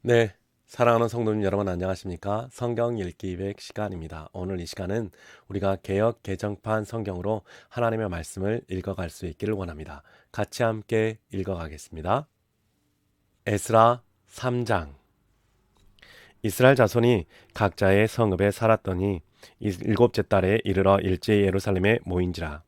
네, 사랑하는 성도님 여러분 안녕하십니까? 성경 읽기 200 시간입니다. 오늘 이 시간은 우리가 개역 개정판 성경으로 하나님의 말씀을 읽어갈 수 있기를 원합니다. 같이 함께 읽어가겠습니다. 에스라 3장. 이스라엘 자손이 각자의 성읍에 살았더니 일곱째 달에 이르러 일제히 예루살렘에 모인지라.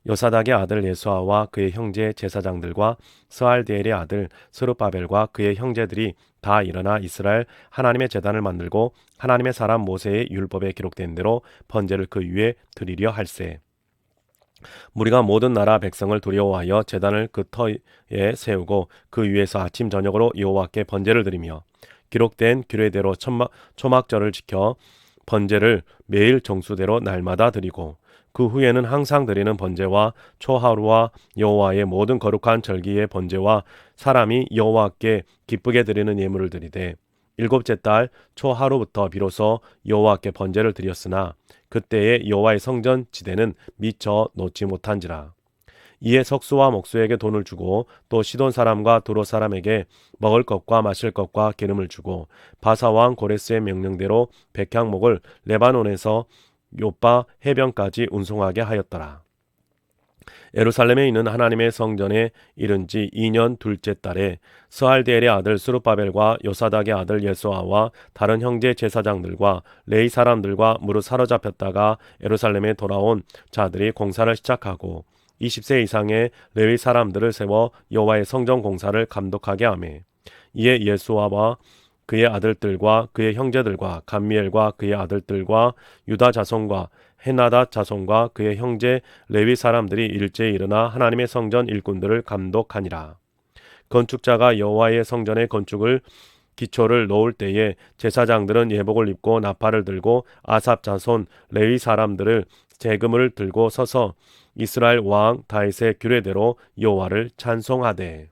요사닥의 아들 예수아와 그의 형제 제사장들과 스알디엘의 아들 스룹바벨과 그의 형제들이 다 일어나 이스라엘 하나님의 제단을 만들고 하나님의 사람 모세의 율법에 기록된 대로 번제를 그 위에 드리려 할세. 무리가 모든 나라 백성을 두려워하여 제단을 그 터에 세우고 그 위에서 아침 저녁으로 여호와께 번제를 드리며 기록된 규례대로 초막절을 지켜 번제를 매일 정수대로 날마다 드리고 그 후에는 항상 드리는 번제와 초하루와 여호와의 모든 거룩한 절기의 번제와 사람이 여호와께 기쁘게 드리는 예물을 드리되 일곱째 달 초하루부터 비로소 여호와께 번제를 드렸으나 그때의 여호와의 성전 지대는 미처 놓지 못한지라. 이에 석수와 목수에게 돈을 주고 또 시돈 사람과 두로 사람에게 먹을 것과 마실 것과 기름을 주고 바사 왕 고레스의 명령대로 백향목을 레바논에서 요빠 해변까지 운송하게 하였더라. 예루살렘에 있는 하나님의 성전에 이른 지 2년 둘째 달에 스알디엘의 아들 스룹바벨과 요사닥의 아들 예수아와 다른 형제 제사장들과 레이 사람들과 무릇 사로잡혔다가 예루살렘에 돌아온 자들이 공사를 시작하고 20세 이상의 레위 사람들을 세워 여호와의 성전 공사를 감독하게 하매 이에 예수아와 그의 아들들과 그의 형제들과 감미엘과 그의 아들들과 유다 자손과 헤나다 자손과 그의 형제 레위 사람들이 일제히 일어나 하나님의 성전 일꾼들을 감독하니라. 건축자가 여호와의 성전의 건축을 기초를 놓을 때에 제사장들은 예복을 입고 나팔을 들고 아삽 자손 레위 사람들을 재금을 들고 서서 이스라엘 왕 다윗의 규례대로 여호와를 찬송하되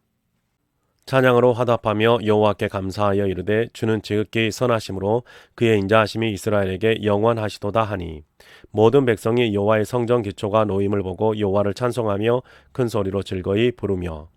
찬양으로 화답하며 여호와께 감사하여 이르되 주는 지극히 선하심으로 그의 인자하심이 이스라엘에게 영원하시도다 하니 모든 백성이 여호와의 성전 기초가 놓임을 보고 여호와를 찬송하며 큰 소리로 즐거이 부르며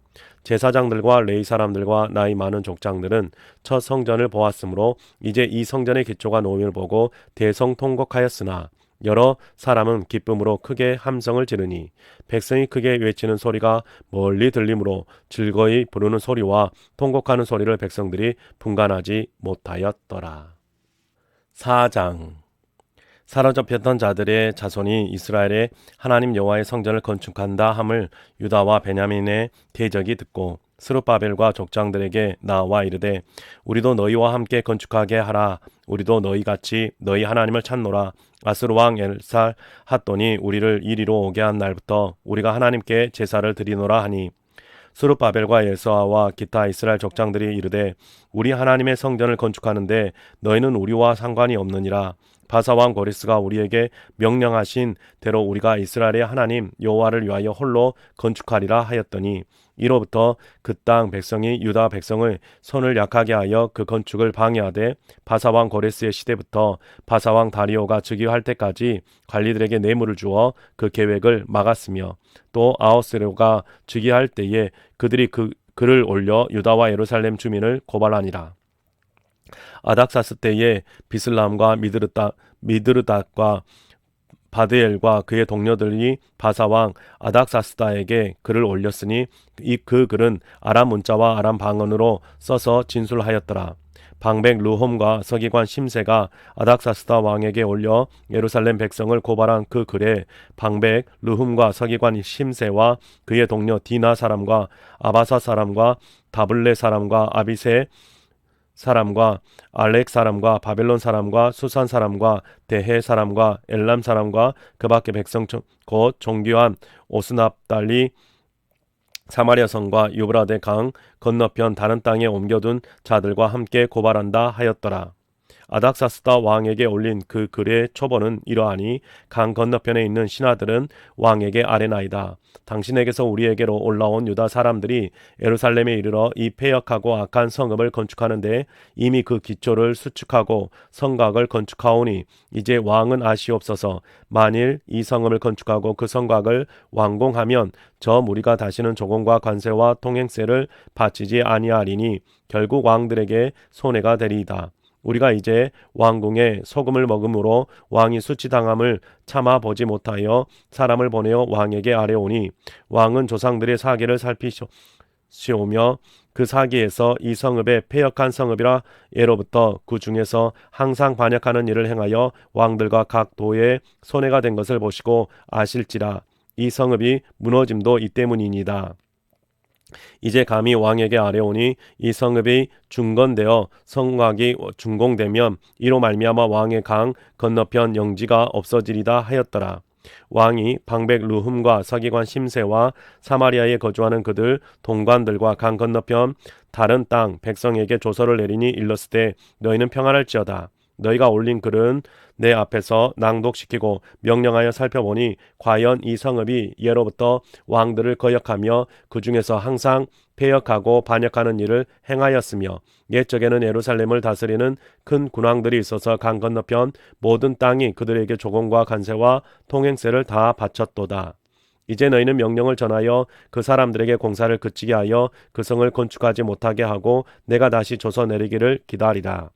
제사장들과 레위 사람들과 나이 많은 족장들은 첫 성전을 보았으므로 이제 이 성전의 기초가 놓임을 보고 대성통곡하였으나 여러 사람은 기쁨으로 크게 함성을 지르니 백성이 크게 외치는 소리가 멀리 들리므로 즐거이 부르는 소리와 통곡하는 소리를 백성들이 분간하지 못하였더라. 4장. 사로잡혔던 자들의 자손이 이스라엘의 하나님 여호와의 성전을 건축한다 함을 유다와 베냐민의 대적이 듣고 스룹바벨과 족장들에게 나와 이르되 우리도 너희와 함께 건축하게 하라. 우리도 너희같이 너희 하나님을 찾노라. 아스루 왕 엘살 핫돈이 우리를 이리로 오게 한 날부터 우리가 하나님께 제사를 드리노라 하니 스룹바벨과 예수아와 기타 이스라엘 족장들이 이르되 우리 하나님의 성전을 건축하는데 너희는 우리와 상관이 없느니라. 바사 왕 고레스가 우리에게 명령하신 대로 우리가 이스라엘의 하나님 여호와를 위하여 홀로 건축하리라 하였더니 이로부터 그 땅 백성이 유다 백성을 손을 약하게 하여 그 건축을 방해하되 바사 왕 고레스의 시대부터 바사 왕 다리오가 즉위할 때까지 관리들에게 뇌물을 주어 그 계획을 막았으며 또 아하스웨로가 즉위할 때에 그들이 글을 올려 유다와 예루살렘 주민을 고발하니라. 아닥사스 때에 비슬람과 미드르닷과 바드엘과 그의 동료들이 바사왕 아닥사스다에게 글을 올렸으니 그 글은 아람 문자와 아람 방언으로 써서 진술하였더라. 방백 루홈과 서기관 심세가 아닥사스다 왕에게 올려 예루살렘 백성을 고발한 그 글에 방백 루훔과 서기관 심세와 그의 동료 디나 사람과 아바사 사람과 다블레 사람과 아비세 사람과 알렉 사람과 바벨론 사람과 수산 사람과 대해 사람과 엘람 사람과 그 밖의 백성 곧 종교한 오스납달리 사마리아 성과 유브라데 강 건너편 다른 땅에 옮겨둔 자들과 함께 고발한다 하였더라. 아닥사스다 왕에게 올린 그 글의 초본은 이러하니 강 건너편에 있는 신하들은 왕에게 아뢰나이다. 당신에게서 우리에게로 올라온 유다 사람들이 예루살렘에 이르러 이 패역하고 악한 성읍을 건축하는데 이미 그 기초를 수축하고 성곽을 건축하오니 이제 왕은 아시옵소서. 만일 이 성읍을 건축하고 그 성곽을 완공하면 저 무리가 다시는 조공과 관세와 통행세를 바치지 아니하리니 결국 왕들에게 손해가 되리이다. 우리가 이제 왕궁에 소금을 먹음으로 왕이 수치당함을 참아 보지 못하여 사람을 보내어 왕에게 아뢰오니 왕은 조상들의 사기를 살피시오며 그 사기에서 이 성읍에 패역한 성읍이라 예로부터 그 중에서 항상 반역하는 일을 행하여 왕들과 각 도에 손해가 된 것을 보시고 아실지라. 이 성읍이 무너짐도 이 때문이니이다. 이제 감히 왕에게 아뢰오니 이 성읍이 중건되어 성곽이 준공되면 이로 말미암아 왕의 강 건너편 영지가 없어지리다 하였더라. 왕이 방백 루흠과 서기관 심세와 사마리아에 거주하는 그들 동관들과 강 건너편 다른 땅 백성에게 조서를 내리니 일렀으되 너희는 평안할지어다. 너희가 올린 글은 내 앞에서 낭독시키고 명령하여 살펴보니 과연 이 성읍이 예로부터 왕들을 거역하며 그 중에서 항상 패역하고 반역하는 일을 행하였으며 옛적에는 예루살렘을 다스리는 큰 군왕들이 있어서 강 건너편 모든 땅이 그들에게 조공과 관세와 통행세를 다 바쳤도다. 이제 너희는 명령을 전하여 그 사람들에게 공사를 그치게 하여 그 성을 건축하지 못하게 하고 내가 다시 조서 내리기를 기다리라.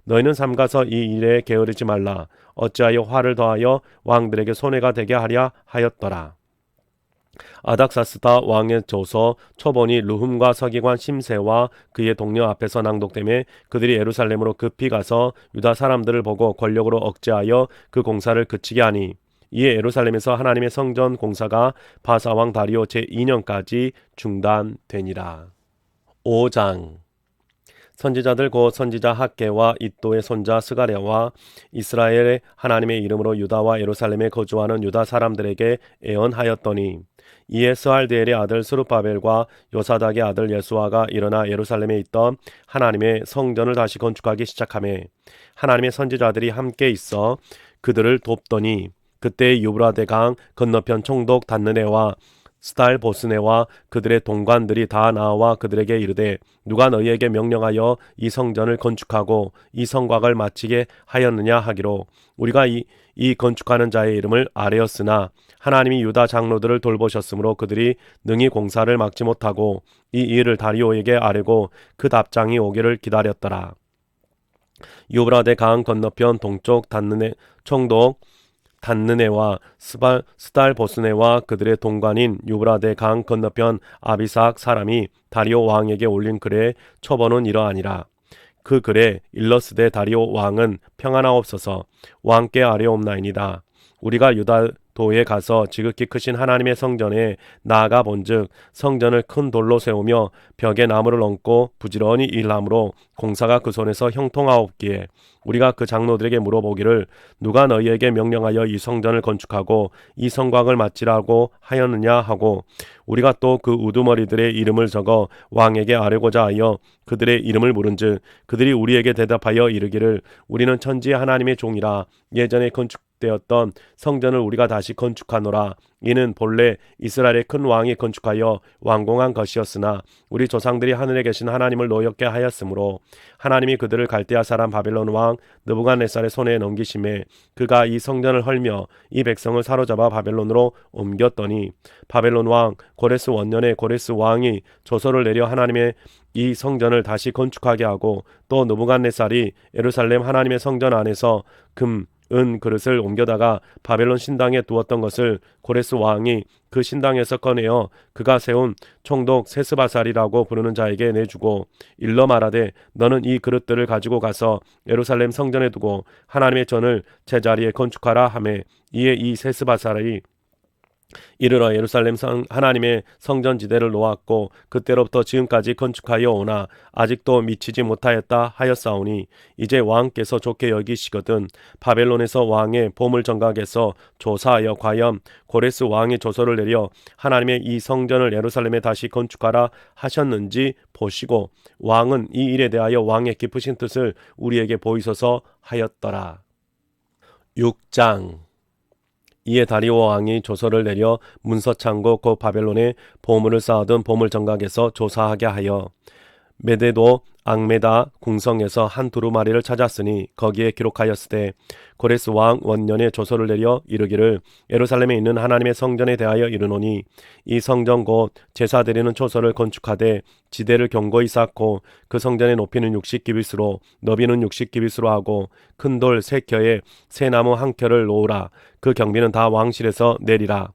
너희는 삼가서 이 일에 게으르지 말라. 어찌하여 화를 더하여 왕들에게 손해가 되게 하랴 하였더라. 아닥사스다 왕의 조서 초본이 루흠과 서기관 심세와 그의 동료 앞에서 낭독되매 그들이 예루살렘으로 급히 가서 유다 사람들을 보고 권력으로 억제하여 그 공사를 그치게 하니 이에 예루살렘에서 하나님의 성전 공사가 바사왕 다리오 제2년까지 중단되니라. 5장. 선지자들 곧 선지자 학개와 잇도의 손자 스가랴와 이스라엘의 하나님의 이름으로 유다와 예루살렘에 거주하는 유다 사람들에게 애언하였더니 이에 스알디엘의 아들 스룹바벨과 요사닥의 아들 예수아가 일어나 예루살렘에 있던 하나님의 성전을 다시 건축하기 시작하매 하나님의 선지자들이 함께 있어 그들을 돕더니 그때 유브라데 강 건너편 총독 단느네와 스달 보스네와 그들의 동관들이 다 나와 그들에게 이르되 누가 너희에게 명령하여 이 성전을 건축하고 이 성곽을 마치게 하였느냐 하기로 우리가 이 건축하는 자의 이름을 아뢰었으나 하나님이 유다 장로들을 돌보셨으므로 그들이 능히 공사를 막지 못하고 이 일을 다리오에게 아뢰고 그 답장이 오기를 기다렸더라. 유브라데 강 건너편 동쪽 단느네 총독 단느네와 스달 보스네와 그들의 동관인 유브라데 강 건너편 아비삭 사람이 다리오 왕에게 올린 글의 초본은 이러하니라. 그 글에 일러스되 다리오 왕은 평안하옵소서. 왕께 아뢰옵나이니다. 우리가 유다도에 가서 지극히 크신 하나님의 성전에 나아가 본즉 성전을 큰 돌로 세우며 벽에 나무를 얹고 부지런히 일함으로 공사가 그 손에서 형통하옵기에 우리가 그 장로들에게 물어보기를 누가 너희에게 명령하여 이 성전을 건축하고 이 성곽을 마치라고 하였느냐 하고 우리가 또 그 우두머리들의 이름을 적어 왕에게 아뢰고자 하여 그들의 이름을 물은즉 그들이 우리에게 대답하여 이르기를 우리는 천지의 하나님의 종이라 예전에 건축되었던 성전을 우리가 다시 건축하노라. 이는 본래 이스라엘의 큰 왕이 건축하여 완공한 것이었으나 우리 조상들이 하늘에 계신 하나님을 노엽게 하였으므로 하나님이 그들을 갈대아 사람 바벨론 왕 느부갓네살의 손에 넘기심에 그가 이 성전을 헐며 이 백성을 사로잡아 바벨론으로 옮겼더니 바벨론 왕 고레스 원년에 고레스 왕이 조서를 내려 하나님의 이 성전을 다시 건축하게 하고 또 느부갓네살이 예루살렘 하나님의 성전 안에서 은 그릇을 옮겨다가 바벨론 신당에 두었던 것을 고레스 왕이 그 신당에서 꺼내어 그가 세운 총독 세스바살이라고 부르는 자에게 내주고 일러 말하되 너는 이 그릇들을 가지고 가서 예루살렘 성전에 두고 하나님의 전을 제자리에 건축하라 하매 이에 이 세스바살이 이르러 예루살렘 하나님의 성전지대를 놓았고 그때로부터 지금까지 건축하여 오나 아직도 미치지 못하였다 하였사오니 이제 왕께서 좋게 여기시거든 바벨론에서 왕의 보물정각에서 조사하여 과연 고레스 왕의 조서를 내려 하나님의 이 성전을 예루살렘에 다시 건축하라 하셨는지 보시고 왕은 이 일에 대하여 왕의 깊으신 뜻을 우리에게 보이소서 하였더라. 6장. 이에 다리오 왕이 조서를 내려 문서창고 곧 바벨론에 보물을 쌓아둔 보물정각에서 조사하게 하여 메데도 앙메다 궁성에서 한 두루마리를 찾았으니 거기에 기록하였으되 고레스 왕 원년에 조서를 내려 이르기를 예루살렘에 있는 하나님의 성전에 대하여 이르노니 이 성전 곧 제사 드리는 초소를 건축하되 지대를 견고히 쌓고 그 성전의 높이는 60규빗으로 너비는 60규빗으로 하고 큰 돌 3켜에 새 나무 1켜를 놓으라. 그 경비는 다 왕실에서 내리라.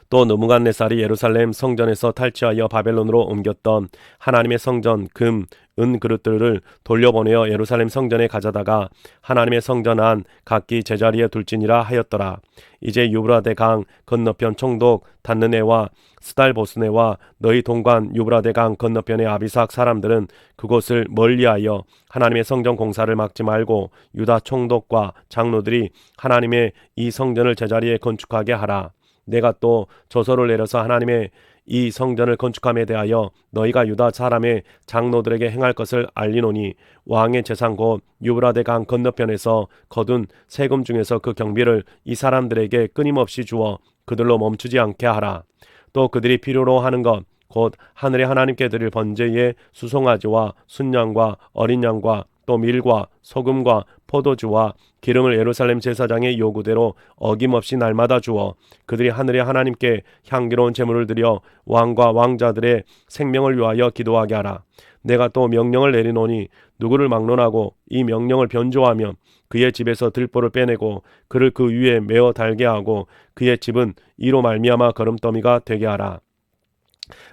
또 느부갓네살이 예루살렘 성전에서 탈취하여 바벨론으로 옮겼던 하나님의 성전 금, 은 그릇들을 돌려보내어 예루살렘 성전에 가져다가 하나님의 성전 안 각기 제자리에 둘지니라 하였더라. 이제 유브라데 강 건너편 총독 단느네와 스달보스네와 너희 동관 유브라데 강 건너편의 아비삭 사람들은 그곳을 멀리하여 하나님의 성전 공사를 막지 말고 유다 총독과 장로들이 하나님의 이 성전을 제자리에 건축하게 하라. 내가 또 조서를 내려서 하나님의 이 성전을 건축함에 대하여 너희가 유다 사람의 장로들에게 행할 것을 알리노니 왕의 재산 곧 유브라데 강 건너편에서 거둔 세금 중에서 그 경비를 이 사람들에게 끊임없이 주어 그들로 멈추지 않게 하라. 또 그들이 필요로 하는 것 곧 하늘의 하나님께 드릴 번제의 수송아지와 순양과 어린 양과 또 밀과 소금과 포도주와 기름을 예루살렘 제사장의 요구대로 어김없이 날마다 주어 그들이 하늘의 하나님께 향기로운 제물을 드려 왕과 왕자들의 생명을 위하여 기도하게 하라. 내가 또 명령을 내리노니 누구를 막론하고 이 명령을 변조하면 그의 집에서 들보를 빼내고 그를 그 위에 메어 달게 하고 그의 집은 이로 말미암아 거름더미가 되게 하라.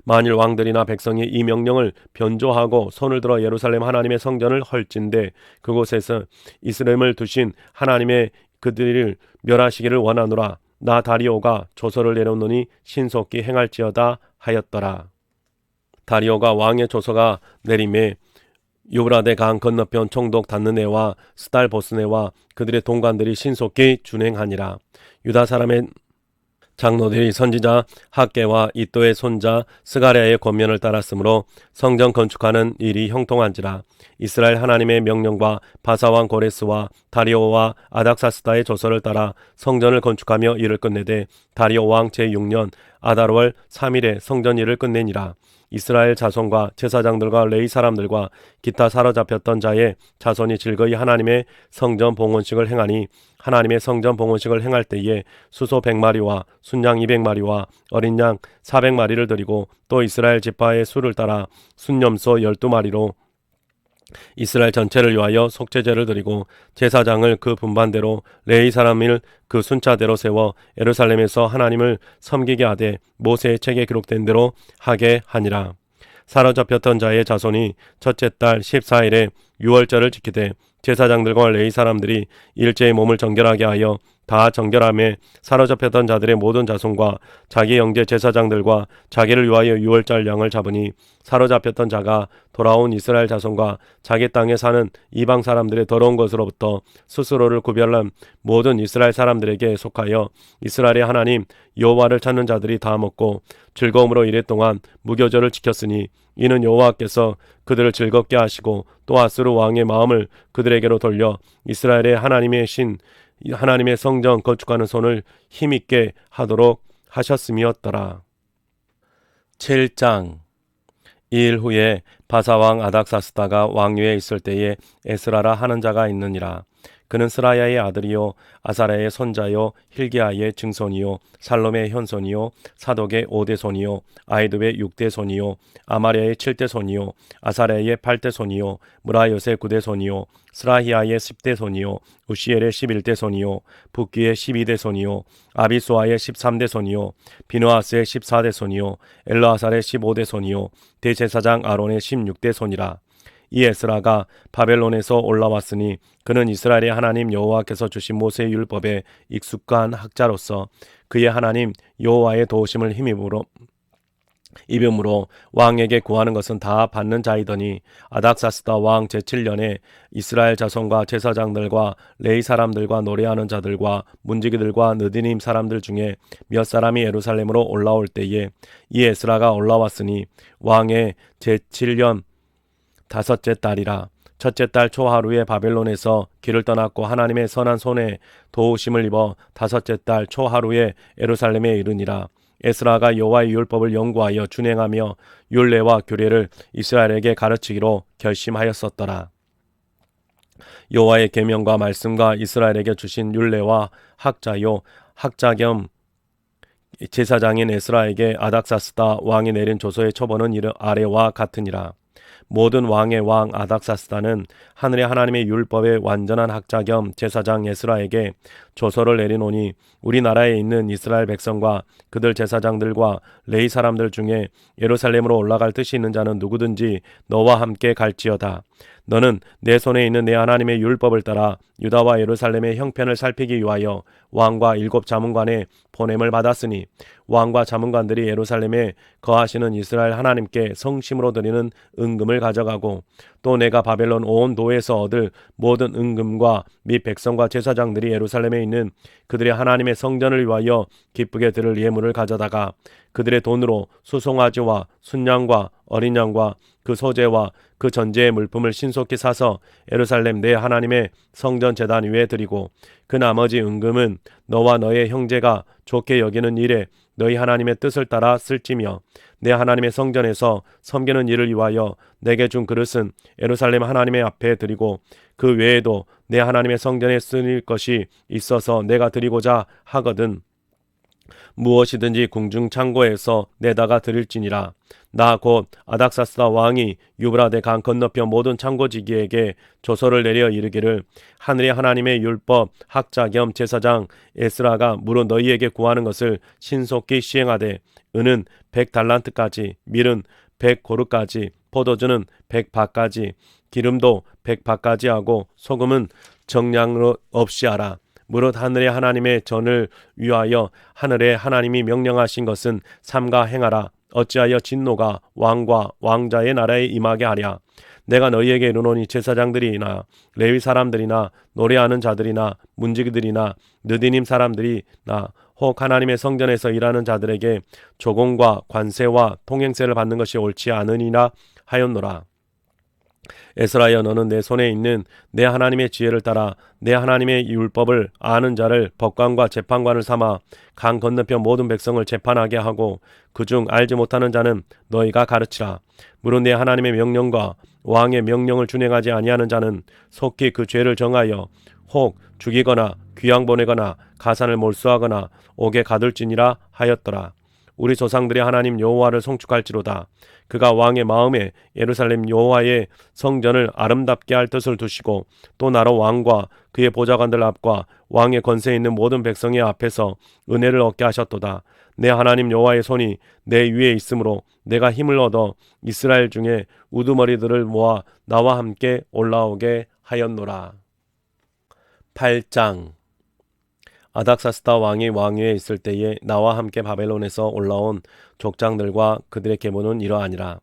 만일 왕들이나 백성이 이 명령을 변조하고 손을 들어 예루살렘 하나님의 성전을 헐진대 그곳에서 이스라엘을 두신 하나님의 그들을 멸하시기를 원하노라. 나 다리오가 조서를 내려놓으니 신속히 행할지어다 하였더라. 다리오가 왕의 조서가 내림에 유브라데 강 건너편 총독 단느네와 스달보스네와 그들의 동관들이 신속히 준행하니라. 유다 사람의 장로들이 선지자 학개와 이도의 손자 스가랴의 권면을 따랐으므로 성전 건축하는 일이 형통한지라. 이스라엘 하나님의 명령과 바사왕 고레스와 다리오와 아닥사스다의 조서를 따라 성전을 건축하며 일을 끝내되 다리오 왕 제6년 아달월 3일에 성전 일을 끝내니라. 이스라엘 자손과 제사장들과 레위 사람들과 기타 사로잡혔던 자의 자손이 즐거이 하나님의 성전 봉헌식을 행하니 하나님의 성전 봉헌식을 행할 때에 수소 100마리와 순양 200마리와 어린 양 400마리를 드리고 또 이스라엘 지파의 수를 따라 순염소 12마리로 이스라엘 전체를 위하여 속죄제를 드리고 제사장을 그 분반대로 레위 사람을 그 순차대로 세워 예루살렘에서 하나님을 섬기게 하되 모세의 책에 기록된 대로 하게 하니라. 사로잡혔던 자의 자손이 첫째 달 14일에 유월절을 지키되 제사장들과 레위 사람들이 일제의 몸을 정결하게 하여 다 정결함에 사로잡혔던 자들의 모든 자손과 자기 형제 제사장들과 자기를 위하여 유월절 양을 잡으니 사로잡혔던 자가 돌아온 이스라엘 자손과 자기 땅에 사는 이방 사람들의 더러운 것으로부터 스스로를 구별한 모든 이스라엘 사람들에게 속하여 이스라엘의 하나님 여호와를 찾는 자들이 다 먹고 즐거움으로 이랫동안 무교절을 지켰으니 이는 여호와께서 그들을 즐겁게 하시고 또 아스루 왕의 마음을 그들에게로 돌려 이스라엘의 하나님의 신 하나님의 성전 건축하는 손을 힘있게 하도록 하셨음이었더라. 7장. 이일 후에 바사왕 아닥사스다가 왕위에 있을 때에 에스라라 하는 자가 있느니라. 그는 스라야의 아들이요 아사랴의 손자요 힐기야의 증손이요 살롬의 현손이요 사독의 5대 손이요 아이두의 6대 손이요 아마랴의 7대 손이요 아사랴의 8대 손이요 무라요의 9대 손이요 스라히야의 10대 손이요 우시엘의 11대 손이요 붓기의 12대 손이요 아비수아의 13대 손이요 비누아스의 14대 손이요 엘르아살의 15대 손이요 대제사장 아론의 16대 손이라. 이 에스라가 바벨론에서 올라왔으니 그는 이스라엘의 하나님 여호와께서 주신 모세의 율법에 익숙한 학자로서 그의 하나님 여호와의 도우심을 입음으로 왕에게 구하는 것은 다 받는 자이더니 아닥사스다 왕 제7년에 이스라엘 자손과 제사장들과 레위 사람들과 노래하는 자들과 문지기들과 느디님 사람들 중에 몇 사람이 예루살렘으로 올라올 때에 이 에스라가 올라왔으니 왕의 제7년 다섯째 달이라. 첫째 달 초하루에 바벨론에서 길을 떠났고 하나님의 선한 손에 도우심을 입어 다섯째 달 초하루에 예루살렘에 이르니라. 에스라가 여호와의 율법을 연구하여 준행하며 율례와 규례를 이스라엘에게 가르치기로 결심하였었더라. 여호와의 계명과 말씀과 이스라엘에게 주신 율례와 학자 겸 제사장인 에스라에게 아닥사스다 왕이 내린 조서의 초본은 아래와 같으니라. 모든 왕의 왕 아닥사스다는 하늘의 하나님의 율법의 완전한 학자 겸 제사장 에스라에게 조서를 내리노니 우리나라에 있는 이스라엘 백성과 그들 제사장들과 레위 사람들 중에 예루살렘으로 올라갈 뜻이 있는 자는 누구든지 너와 함께 갈지어다. 너는 내 손에 있는 내 하나님의 율법을 따라 유다와 예루살렘의 형편을 살피기 위하여 왕과 7 자문관의 보냄을 받았으니 왕과 자문관들이 예루살렘에 거하시는 이스라엘 하나님께 성심으로 드리는 은금을 가져가고 또 내가 바벨론 온 도에서 얻을 모든 은금과 및 백성과 제사장들이 예루살렘에 있는 그들의 하나님의 성전을 위하여 기쁘게 드릴 예물을 가져다가 그들의 돈으로 수송아지와 순양과 어린 양과 그 소재와 그 전제의 물품을 신속히 사서 예루살렘 내 하나님의 성전 제단 위에 드리고 그 나머지 은금은 너와 너의 형제가 좋게 여기는 일에 너희 하나님의 뜻을 따라 쓸지며 내 하나님의 성전에서 섬기는 일을 위하여 내게 준 그릇은 예루살렘 하나님의 앞에 드리고 그 외에도 내 하나님의 성전에 쓰일 것이 있어서 내가 드리고자 하거든 무엇이든지 궁중 창고에서 내다가 드릴지니라. 나 곧 아닥사스다 왕이 유브라데 강 건너편 모든 창고지기에게 조서를 내려 이르기를 하늘의 하나님의 율법 학자 겸 제사장 에스라가 무릇 너희에게 구하는 것을 신속히 시행하되 은은 100달란트까지 밀은 100고르까지 포도주는 100바까지 기름도 100바까지 하고 소금은 정량으로 없이 하라. 무릇 하늘의 하나님의 전을 위하여 하늘의 하나님이 명령하신 것은 삼가 행하라. 어찌하여 진노가 왕과 왕자의 나라에 임하게 하랴. 내가 너희에게 이르노니 제사장들이나 레위 사람들이나 노래하는 자들이나 문지기들이나 느디님 사람들이나 혹 하나님의 성전에서 일하는 자들에게 조공과 관세와 통행세를 받는 것이 옳지 않으니라 하였노라. 에스라여 너는 내 손에 있는 내 하나님의 지혜를 따라 내 하나님의 율법을 아는 자를 법관과 재판관을 삼아 강 건너편 모든 백성을 재판하게 하고 그중 알지 못하는 자는 너희가 가르치라. 무릇 내 하나님의 명령과 왕의 명령을 준행하지 아니하는 자는 속히 그 죄를 정하여 혹 죽이거나 귀양 보내거나 가산을 몰수하거나 옥에 가둘지니라 하였더라. 우리 조상들의 하나님 여호와를 송축할지로다. 그가 왕의 마음에 예루살렘 여호와의 성전을 아름답게 할 뜻을 두시고 또 나로 왕과 그의 보좌관들 앞과 왕의 권세 있는 모든 백성의 앞에서 은혜를 얻게 하셨도다. 내 하나님 여호와의 손이 내 위에 있으므로 내가 힘을 얻어 이스라엘 중에 우두머리들을 모아 나와 함께 올라오게 하였노라. 8장 아닥사스다 왕이 왕위에 있을 때에 나와 함께 바벨론에서 올라온 족장들과 그들의 계보는 이러하니라.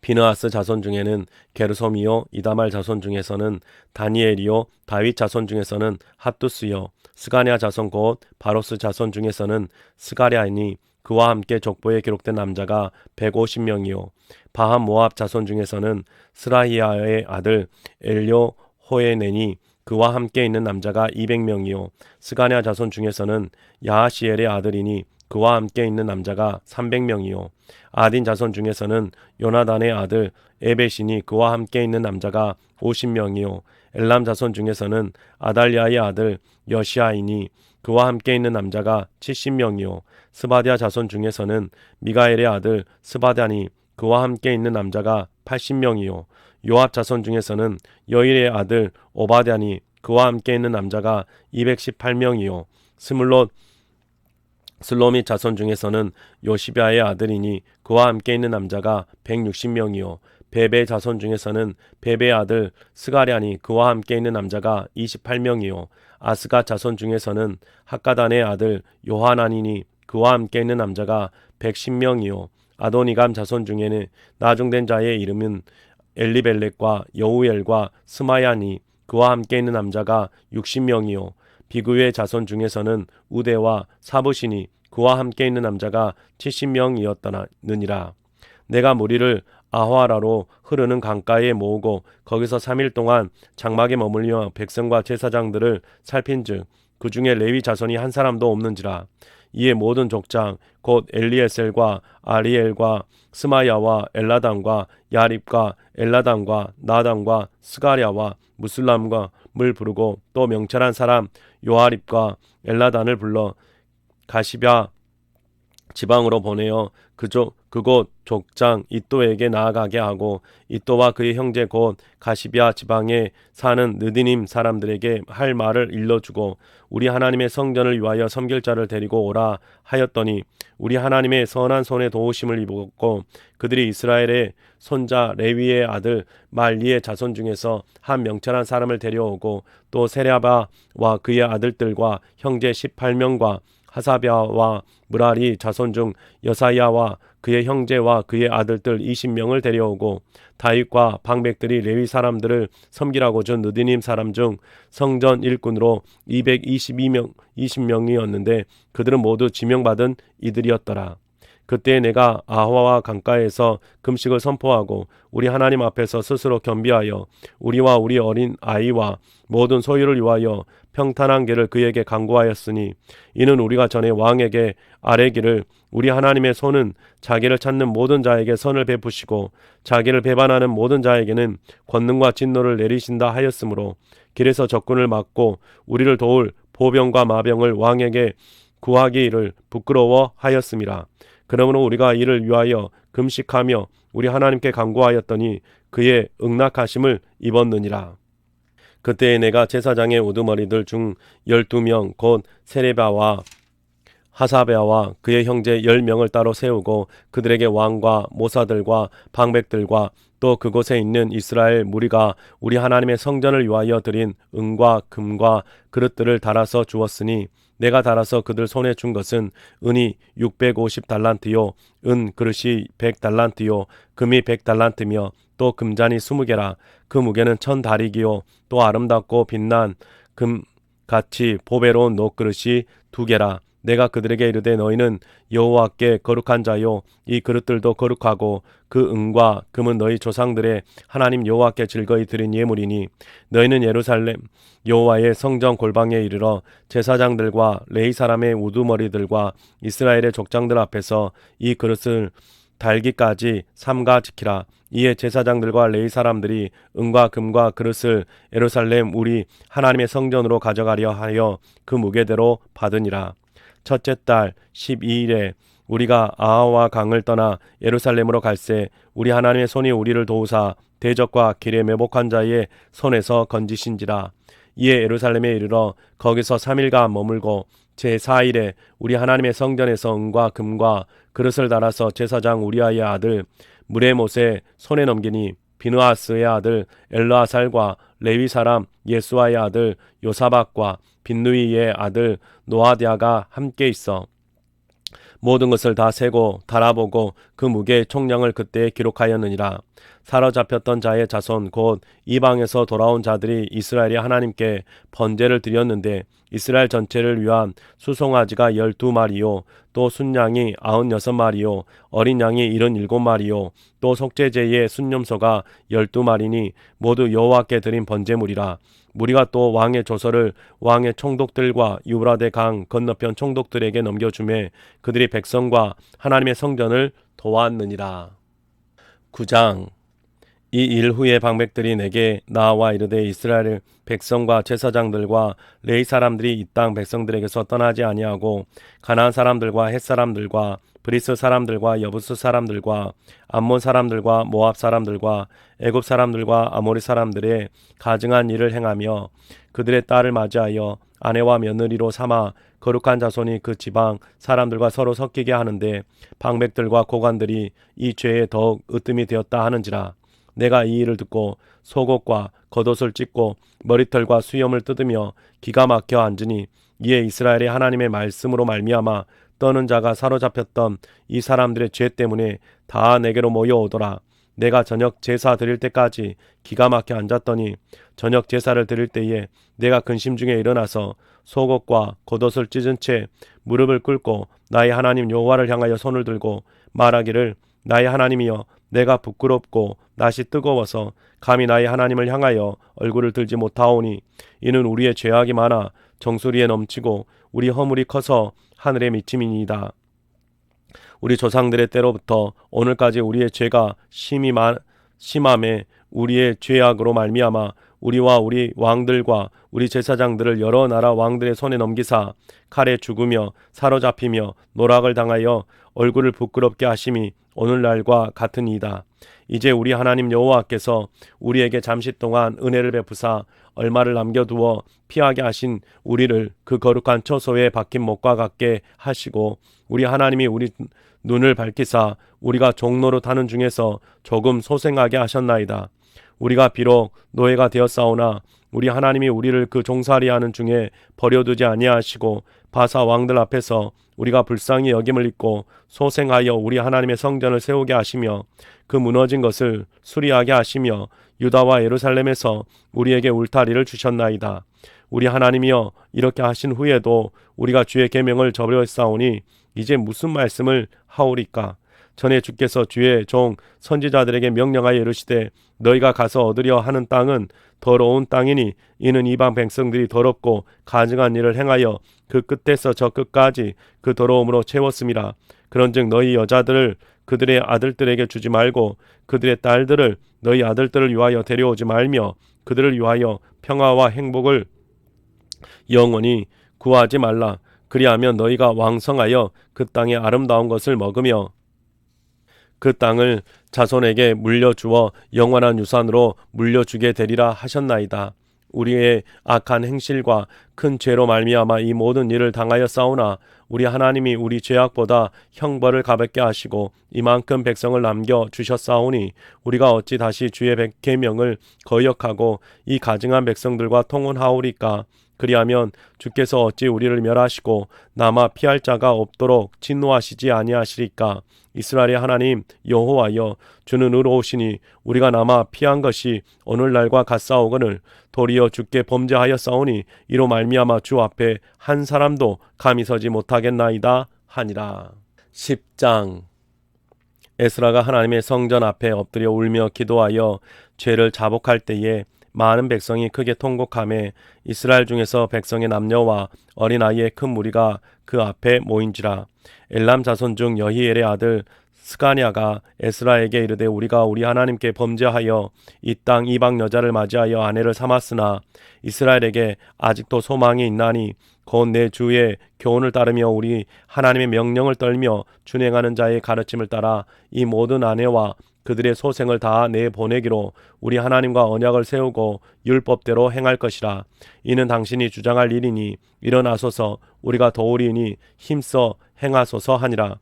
비느하스 자손 중에는 게르솜이요 이다말 자손 중에서는 다니엘이요 다윗 자손 중에서는 핫두스요 스가랴 자손 곧 바로스 자손 중에서는 스가랴이니 그와 함께 족보에 기록된 남자가 150명이요 바함 모압 자손 중에서는 스라히야의 아들 엘료호에네니 그와 함께 있는 남자가 200명이요 스가랴 자손 중에서는 야하시엘의 아들이니 그와 함께 있는 남자가 300명이요 아딘 자손 중에서는 요나단의 아들 에벳이니 그와 함께 있는 남자가 50명이요 엘람 자손 중에서는 아달랴의 아들 여시아이니 그와 함께 있는 남자가 70명이요 스바랴 자손 중에서는 미가엘의 아들 스바랴니 그와 함께 있는 남자가 80명이요 요압 자손 중에서는 여일의 아들 오바댜니 그와 함께 있는 남자가 218명이요 스물롯 슬로미 자손 중에서는 요시비아의 아들이니 그와 함께 있는 남자가 160명이요 베베 자손 중에서는 베베의 아들 스가랴니 그와 함께 있는 남자가 28명이요 아스가 자손 중에서는 학가단의 아들 요하나니니 그와 함께 있는 남자가 110명이요 아도니감 자손 중에는 나중된 자의 이름은 엘리벨렉과 여우엘과 스마야니 그와 함께 있는 남자가 60명이요 비그의 자손 중에서는 우대와 사부시니 그와 함께 있는 남자가 70명이었느니라. 내가 무리를 아화라로 흐르는 강가에 모으고 거기서 3일 동안 장막에 머물며 백성과 제사장들을 살핀즉 그 중에 레위 자손이 한 사람도 없는지라. 이에 모든 족장 곧 엘리에셀과 아리엘과 스마야와 엘라단과 야립과 엘라단과 나단과 스가랴와 무슬람과 물 부르고 또 명철한 사람 요아립과 엘라단을 불러 가시랴 지방으로 보내어 그곳 족장 이또에게 나아가게 하고 이또와 그의 형제 곧 가시랴 지방에 사는 느디님 사람들에게 할 말을 일러주고 우리 하나님의 성전을 위하여 섬길 자를 데리고 오라 하였더니 우리 하나님의 선한 손에 도우심을 입었고 그들이 이스라엘의 손자 레위의 아들 말리의 자손 중에서 한 명철한 사람을 데려오고 또 세랴바와 그의 아들들과 형제 18명과 하사랴와 무라리 자손 중 여사야와 그의 형제와 그의 아들들 20명을 데려오고 다윗과 방백들이 레위 사람들을 섬기라고 준 느디님 사람 중 성전 일꾼으로 20명이었는데 그들은 모두 지명받은 이들이었더라. 그때 내가 아화와 강가에서 금식을 선포하고 우리 하나님 앞에서 스스로 겸비하여 우리와 우리 어린 아이와 모든 소유를 위하여 평탄한 길을 그에게 간구하였으니 이는 우리가 전에 왕에게 아뢰기를 우리 하나님의 손은 자기를 찾는 모든 자에게 선을 베푸시고 자기를 배반하는 모든 자에게는 권능과 진노를 내리신다 하였으므로 길에서 적군을 막고 우리를 도울 보병과 마병을 왕에게 구하기를 부끄러워 하였음이라. 그러므로 우리가 이를 위하여 금식하며 우리 하나님께 간구하였더니 그의 응낙하심을 입었느니라. 그때에 내가 제사장의 우두머리들 중 12명 곧 세레바와 하사베와 그의 형제 10명을 따로 세우고 그들에게 왕과 모사들과 방백들과 또 그곳에 있는 이스라엘 무리가 우리 하나님의 성전을 위하여 드린 은과 금과 그릇들을 달아서 주었으니 내가 달아서 그들 손에 준 것은 은이 650달란트요 은 그릇이 100달란트요 금이 100달란트며 또 금잔이 20개라. 그 무게는 1000다리기요 또 아름답고 빛난 금같이 보배로운 녹그릇이 2개라. 내가 그들에게 이르되 너희는 여호와께 거룩한 자요 이 그릇들도 거룩하고 그 은과 금은 너희 조상들의 하나님 여호와께 즐거이 드린 예물이니 너희는 예루살렘 여호와의 성전 골방에 이르러 제사장들과 레위 사람의 우두머리들과 이스라엘의 족장들 앞에서 이 그릇을 달기까지 삼가 지키라. 이에 제사장들과 레위 사람들이 은과 금과 그릇을 예루살렘 우리 하나님의 성전으로 가져가려 하여 그 무게대로 받으니라. 첫째 달 12일에 우리가 아하와 강을 떠나 예루살렘으로 갈새 우리 하나님의 손이 우리를 도우사 대적과 길에 매복한 자의 손에서 건지신지라. 이에 예루살렘에 이르러 거기서 3일간 머물고 제4일에 우리 하나님의 성전에서 은과 금과 그릇을 달아서 제사장 우리아의 아들 무레못의 손에 넘기니 비느하스의 아들 엘르아살과 레위 사람 예수아의 아들 요사박과 빈누이의 아들 노아디아가 함께 있어 모든 것을 다 세고 달아보고 그 무게의 총량을 그때 기록하였느니라. 사로잡혔던 자의 자손 곧 이방에서 돌아온 자들이 이스라엘이 하나님께 번제를 드렸는데 이스라엘 전체를 위한 수송아지가 12마리요 또 순양이 96마리요 어린 양이 77마리요 또 속죄제의 순념소가 12마리니 모두 여호와께 드린 번제물이라. 무리가 또 왕의 조서를 왕의 총독들과 유브라데 강 건너편 총독들에게 넘겨주매 그들이 백성과 하나님의 성전을 도왔느니라. 9장. 이 일 후에 방백들이 내게 나와 이르되 이스라엘 백성과 제사장들과 레위 사람들이 이 땅 백성들에게서 떠나지 아니하고 가나안 사람들과 헷 사람들과 브리스 사람들과 여부스 사람들과 암몬 사람들과 모압 사람들과 애굽 사람들과 아모리 사람들의 가증한 일을 행하며 그들의 딸을 맞이하여 아내와 며느리로 삼아 거룩한 자손이 그 지방 사람들과 서로 섞이게 하는데 방백들과 고관들이 이 죄에 더욱 으뜸이 되었다 하는지라. 내가 이 일을 듣고 속옷과 겉옷을 찢고 머리털과 수염을 뜯으며 기가 막혀 앉으니 이에 이스라엘의 하나님의 말씀으로 말미암아 떠는 자가 사로잡혔던 이 사람들의 죄 때문에 다 내게로 모여오더라. 내가 저녁 제사 드릴 때까지 기가 막혀 앉았더니 저녁 제사를 드릴 때에 내가 근심 중에 일어나서 속옷과 겉옷을 찢은 채 무릎을 꿇고 나의 하나님 여호와를 향하여 손을 들고 말하기를 나의 하나님이여 내가 부끄럽고 낯이 뜨거워서 감히 나의 하나님을 향하여 얼굴을 들지 못하오니 이는 우리의 죄악이 많아 정수리에 넘치고 우리 허물이 커서 하늘에 미침이니이다. 우리 조상들의 때로부터 오늘까지 우리의 죄가 심함에 우리의 죄악으로 말미암아 우리와 우리 왕들과 우리 제사장들을 여러 나라 왕들의 손에 넘기사 칼에 죽으며 사로잡히며 노락을 당하여 얼굴을 부끄럽게 하심이 오늘날과 같으니이다. 이제 우리 하나님 여호와께서 우리에게 잠시 동안 은혜를 베푸사 얼마를 남겨두어 피하게 하신 우리를 그 거룩한 처소에 박힌 못과 같게 하시고 우리 하나님이 우리 눈을 밝히사 우리가 종로로 타는 중에서 조금 소생하게 하셨나이다. 우리가 비록 노예가 되었사오나 우리 하나님이 우리를 그 종살이하는 중에 버려두지 아니하시고 바사 왕들 앞에서 우리가 불쌍히 여김을 입고 소생하여 우리 하나님의 성전을 세우게 하시며 그 무너진 것을 수리하게 하시며 유다와 예루살렘에서 우리에게 울타리를 주셨나이다. 우리 하나님이여 이렇게 하신 후에도 우리가 주의 계명을 저버렸사오니 이제 무슨 말씀을 하오리까? 전에 주께서 주의 종 선지자들에게 명령하여 이르시되 너희가 가서 얻으려 하는 땅은 더러운 땅이니 이는 이방 백성들이 더럽고 가증한 일을 행하여 그 끝에서 저 끝까지 그 더러움으로 채웠음이라. 그런즉 너희 여자들을 그들의 아들들에게 주지 말고 그들의 딸들을 너희 아들들을 위하여 데려오지 말며 그들을 위하여 평화와 행복을 영원히 구하지 말라. 그리하면 너희가 왕성하여 그 땅의 아름다운 것을 먹으며 그 땅을 자손에게 물려주어 영원한 유산으로 물려주게 되리라 하셨나이다. 우리의 악한 행실과 큰 죄로 말미암아 이 모든 일을 당하였사오나 우리 하나님이 우리 죄악보다 형벌을 가볍게 하시고 이만큼 백성을 남겨 주셨사오니 우리가 어찌 다시 주의 계명을 거역하고 이 가증한 백성들과 통혼하오리까? 그리하면 주께서 어찌 우리를 멸하시고 남아 피할 자가 없도록 진노하시지 아니하시리까? 이스라엘의 하나님 여호와여 주는 의로우시니 우리가 남아 피한 것이 오늘날과 같사오거늘 도리어 주께 범죄하였사오니 이로 말미암아 주 앞에 한 사람도 감히 서지 못하겠나이다 하니라. 10장. 에스라가 하나님의 성전 앞에 엎드려 울며 기도하여 죄를 자복할 때에 많은 백성이 크게 통곡하며 이스라엘 중에서 백성의 남녀와 어린아이의 큰 무리가 그 앞에 모인지라. 엘람 자손 중 여히엘의 아들 스가냐가 에스라에게 이르되 우리가 우리 하나님께 범죄하여 이 땅 이방 여자를 맞이하여 아내를 삼았으나 이스라엘에게 아직도 소망이 있나니 곧 내 주의 교훈을 따르며 우리 하나님의 명령을 떨며 준행하는 자의 가르침을 따라 이 모든 아내와 그들의 소생을 다 내보내기로 우리 하나님과 언약을 세우고 율법대로 행할 것이라. 이는 당신이 주장할 일이니 일어나소서 우리가 도우리니 힘써 행하소서 하니라.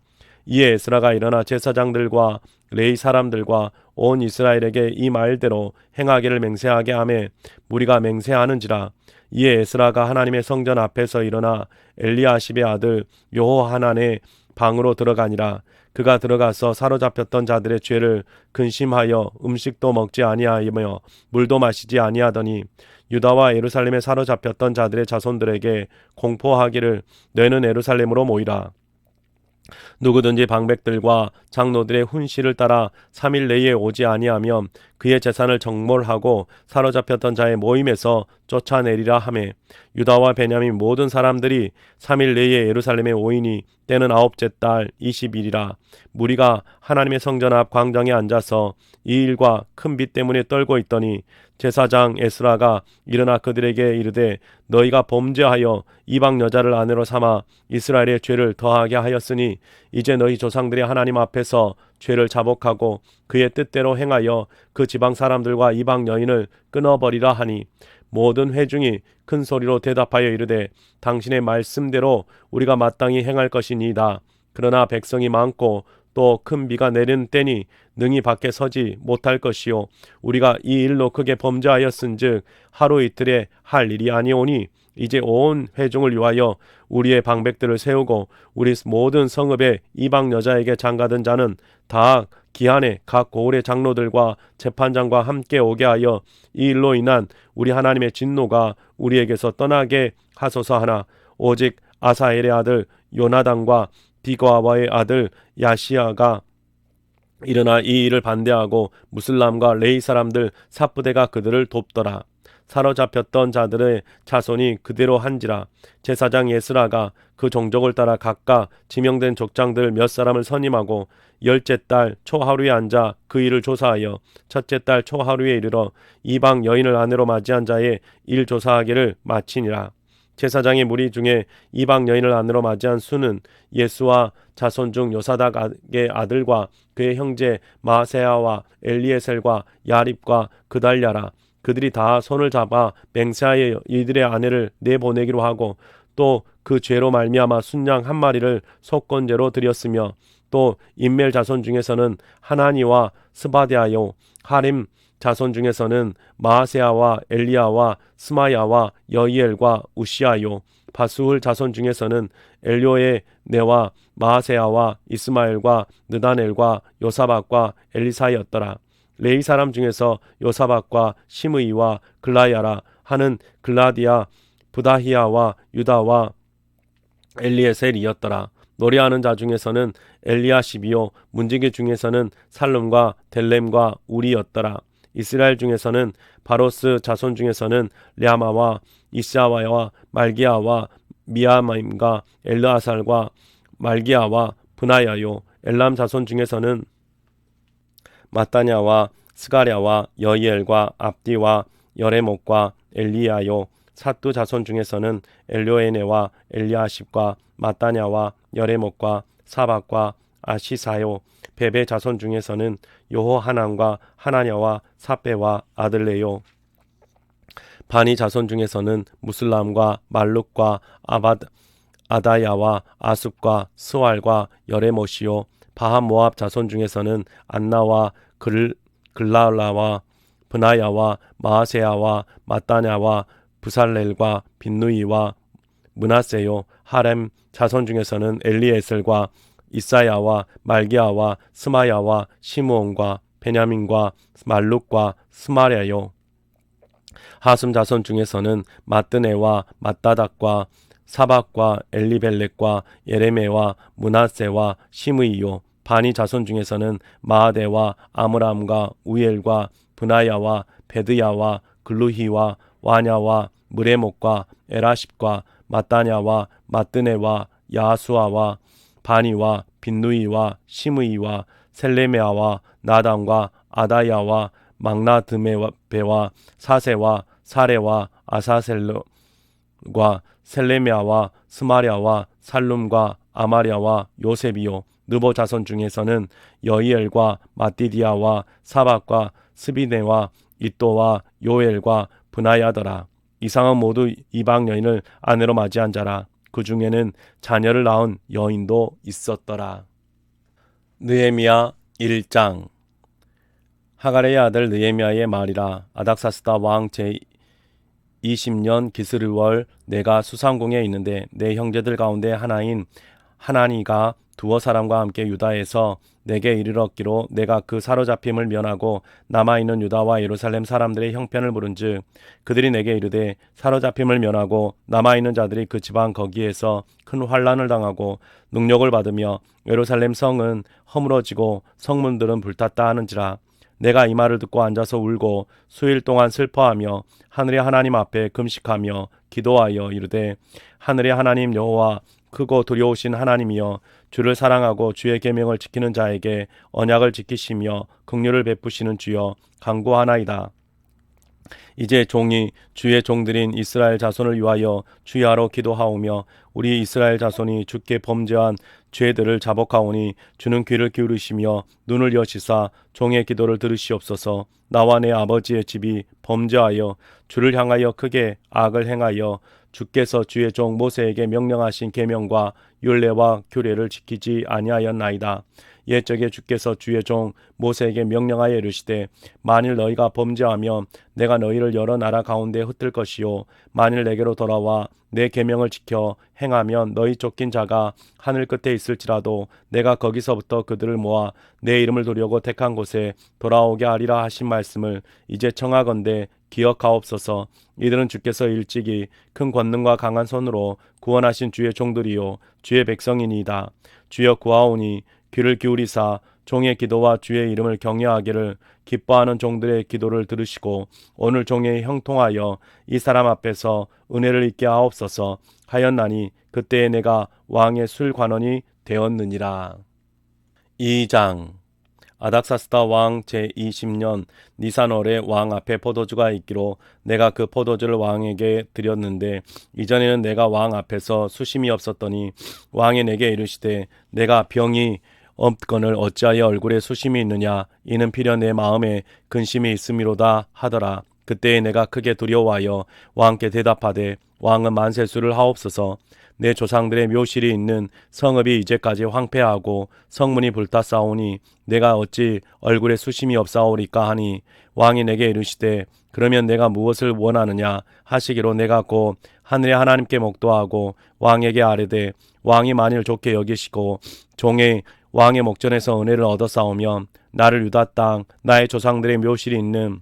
이에 에스라가 일어나 제사장들과 레위 사람들과 온 이스라엘에게 이 말대로 행하기를 맹세하게 하매 무리가 맹세하는지라. 이에 에스라가 하나님의 성전 앞에서 일어나 엘리야십의 아들 여호하난의 방으로 들어가니라. 그가 들어가서 사로잡혔던 자들의 죄를 근심하여 음식도 먹지 아니하며 물도 마시지 아니하더니 유다와 예루살렘에 사로잡혔던 자들의 자손들에게 공포하기를 너희는 예루살렘으로 모이라. 누구든지 방백들과 장로들의 훈시를 따라 3일 내에 오지 아니하면 그의 재산을 정몰하고 사로잡혔던 자의 모임에서 쫓아내리라 하매 유다와 베냐민 모든 사람들이 3일 내에 예루살렘에 오이니 때는 9째 달 20일이라. 무리가 하나님의 성전 앞 광장에 앉아서 이 일과 큰 비 때문에 떨고 있더니 제사장 에스라가 일어나 그들에게 이르되 너희가 범죄하여 이방 여자를 아내로 삼아 이스라엘의 죄를 더하게 하였으니 이제 너희 조상들이 하나님 앞에서 죄를 자복하고 그의 뜻대로 행하여 그 지방 사람들과 이방 여인을 끊어버리라 하니 모든 회중이 큰 소리로 대답하여 이르되 당신의 말씀대로 우리가 마땅히 행할 것이니이다. 그러나 백성이 많고 또 큰 비가 내리는 때니 능히 밖에 서지 못할 것이요 우리가 이 일로 크게 범죄하였은즉 하루 이틀에 할 일이 아니오니 이제 온 회중을 위하여 우리의 방백들을 세우고 우리 모든 성읍의 이방 여자에게 장가든 자는 다 기한에 각 고을의 장로들과 재판장과 함께 오게 하여 이 일로 인한 우리 하나님의 진노가 우리에게서 떠나게 하소서 하나 오직 아사엘의 아들 요나단과 디거아와의 아들 야시아가 일어나 이 일을 반대하고 무슬람과 레이 사람들 삽부대가 그들을 돕더라. 사로잡혔던 자들의 자손이 그대로 한지라. 제사장 예스라가 그 종족을 따라 각각 지명된 족장들 몇 사람을 선임하고 열째 달 초하루에 앉아 그 일을 조사하여 첫째 달 초하루에 이르러 이방 여인을 아내로 맞이한 자의 일 조사하기를 마치니라. 제사장의 무리 중에 이방 여인을 아내로 맞이한 수는 예수와 자손 중 요사닥의 아들과 그의 형제 마세야와 엘리에셀과 야립과 그달랴라. 그들이 다 손을 잡아 맹세하여 이들의 아내를 내보내기로 하고 또 그 죄로 말미암아 순양 한 마리를 속건제로 드렸으며 또 인멜 자손 중에서는 하나니와 스바데아요 하림 자손 중에서는 마아세아와 엘리야와 스마야와 여이엘과 우시아요 바수훌 자손 중에서는 엘료의 네와 마아세아와 이스마엘과 느다넬과 요사박과 엘리사였더라. 레이 사람 중에서 요사박과 시므이와 글라야라 하는 글라디아 부다히야와 유다와 엘리에셀이었더라. 노래하는 자 중에서는 엘리야십이요 문지기 중에서는 살룸과 델렘과 우리였더라. 이스라엘 중에서는 바로스 자손 중에서는 랴마와 이스야와와 말기야와 미야마임과 엘르아살과 말기야와 브나야요 엘람 자손 중에서는 마따냐와 스가랴와 여이엘과 압디와 여레목과 엘리야요 사뚜 자손 중에서는 엘료에네와 엘리아십과 마따냐와 여레목과 사박과 아시사요 베베 자손 중에서는 요호하난과 하나냐와 사베와 아들레요 바니 자손 중에서는 무슬람과 말룩과 아다야와 아숲과 스왈과 여레모시요 바한 모압 자손 중에서는 안나와 글라라와 브나야와 마아세야와 마따냐와 부살렐과 빈누이와 문하세요 하렘 자손 중에서는 엘리에셀과 이사야와 말기야와 스마야와 시므온과 베냐민과 말룩과 스마랴요 하숨 자손 중에서는 마뜨네와 마따닥과 사박과 엘리벨렉과 예레메와 문하세와 시므이요 바니 자손 중에서는 마아데와 아므람과 우엘과 브나야와 베드야와 글루히와 와냐와 무레목과 에라십과 마따냐와 마뜨네와 야수아와 바니와 빈누이와 시므이와 셀레메아와 나단과 아다야와 막나드메베와 사세와 사레와 아사셀과 셀레메아와 스마랴와 살룸과 아마랴와 요셉이요 느보 자손 중에서는 여이엘과 마띠디아와 사박과 스비네와 이또와 요엘과 브나야더라. 이상은 모두 이방 여인을 아내로 맞이한 자라. 그 중에는 자녀를 낳은 여인도 있었더라. 느헤미야 1장. 하가레의 아들 느헤미야의 말이라. 아닥사스다 왕 제20년 기스르월 내가 수상궁에 있는데 내 형제들 가운데 하나인 하나니가 두어 사람과 함께 유다에서 내게 이르렀기로 내가 그 사로잡힘을 면하고 남아있는 유다와 예루살렘 사람들의 형편을 물은즉 그들이 내게 이르되 사로잡힘을 면하고 남아있는 자들이 그 지방 거기에서 큰 환난을 당하고 능력을 받으며 예루살렘 성은 허물어지고 성문들은 불탔다 하는지라. 내가 이 말을 듣고 앉아서 울고 수일 동안 슬퍼하며 하늘의 하나님 앞에 금식하며 기도하여 이르되 하늘의 하나님 여호와 크고 두려우신 하나님이여 주를 사랑하고 주의 계명을 지키는 자에게 언약을 지키시며 긍휼을 베푸시는 주여 간구하나이다. 이제 종이 주의 종들인 이스라엘 자손을 위하여 주야로 기도하오며 우리 이스라엘 자손이 주께 범죄한 죄들을 자복하오니 주는 귀를 기울이시며 눈을 여시사 종의 기도를 들으시옵소서. 나와 내 아버지의 집이 범죄하여 주를 향하여 크게 악을 행하여 주께서 주의 종 모세에게 명령하신 계명과 율례와 규례를 지키지 아니하였나이다. 옛적에 주께서 주의 종 모세에게 명령하여 이르시되 만일 너희가 범죄하면 내가 너희를 여러 나라 가운데 흩을 것이요 만일 내게로 돌아와 내 계명을 지켜 행하면 너희 쫓긴 자가 하늘 끝에 있을지라도 내가 거기서부터 그들을 모아 내 이름을 두려고 택한 곳에 돌아오게 하리라 하신 말씀을 이제 청하건대 기억하옵소서. 이들은 주께서 일찍이 큰 권능과 강한 손으로 구원하신 주의 종들이요 주의 백성이니이다. 주여 구하오니 귀를 기울이사 종의 기도와 주의 이름을 경외하기를 기뻐하는 종들의 기도를 들으시고 오늘 종의 형통하여 이 사람 앞에서 은혜를 입게 하옵소서 하였나니 그때에 내가 왕의 술관원이 되었느니라. 2장. 아닥사스다 왕 제20년 니산월에 왕 앞에 포도주가 있기로 내가 그 포도주를 왕에게 드렸는데 이전에는 내가 왕 앞에서 수심이 없었더니 왕이 내게 이르시되 내가 병이 없거늘 어찌하여 얼굴에 수심이 있느냐 이는 필연 내 마음에 근심이 있음이로다 하더라. 그때에 내가 크게 두려워하여 왕께 대답하되 왕은 만세수를 하옵소서. 내 조상들의 묘실이 있는 성읍이 이제까지 황폐하고 성문이 불탔사오니 내가 어찌 얼굴에 수심이 없사오리까 하니 왕이 내게 이르시되 그러면 내가 무엇을 원하느냐 하시기로 내가 곧 하늘의 하나님께 목도하고 왕에게 아뢰되 왕이 만일 좋게 여기시고 종의 왕의 목전에서 은혜를 얻어싸우면 나를 유다 땅 나의 조상들의 묘실이 있는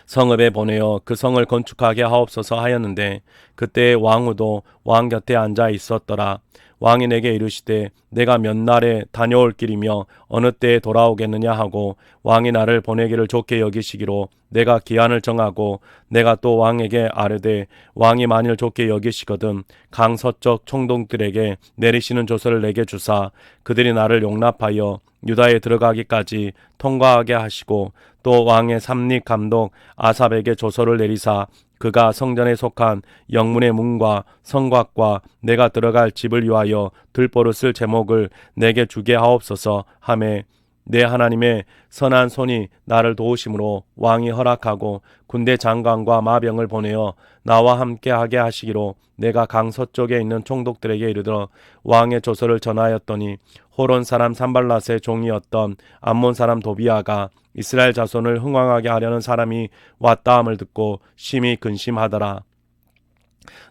성읍에 보내어 그 성을 건축하게 하옵소서 하였는데 그때 왕후도 왕 곁에 앉아 있었더라. 왕이 내게 이르시되 내가 몇 날에 다녀올 길이며 어느 때에 돌아오겠느냐 하고 왕이 나를 보내기를 좋게 여기시기로 내가 기한을 정하고 내가 또 왕에게 아뢰되 왕이 만일 좋게 여기시거든 강 서쪽 총독들에게 내리시는 조서를 내게 주사 그들이 나를 용납하여 유다에 들어가기까지 통과하게 하시고 또 왕의 삼립 감독 아삽에게 조서를 내리사 그가 성전에 속한 영문의 문과 성곽과 내가 들어갈 집을 위하여 들보를 쓸 제목을 내게 주게 하옵소서 하매 내 하나님의 선한 손이 나를 도우심으로 왕이 허락하고 군대 장관과 마병을 보내어 나와 함께 하게 하시기로 내가 강 서쪽에 있는 총독들에게 이르러 왕의 조서를 전하였더니 호론 사람 산발랏의 종이었던 암몬 사람 도비아가 이스라엘 자손을 흥왕하게 하려는 사람이 왔다 함을 듣고 심히 근심하더라.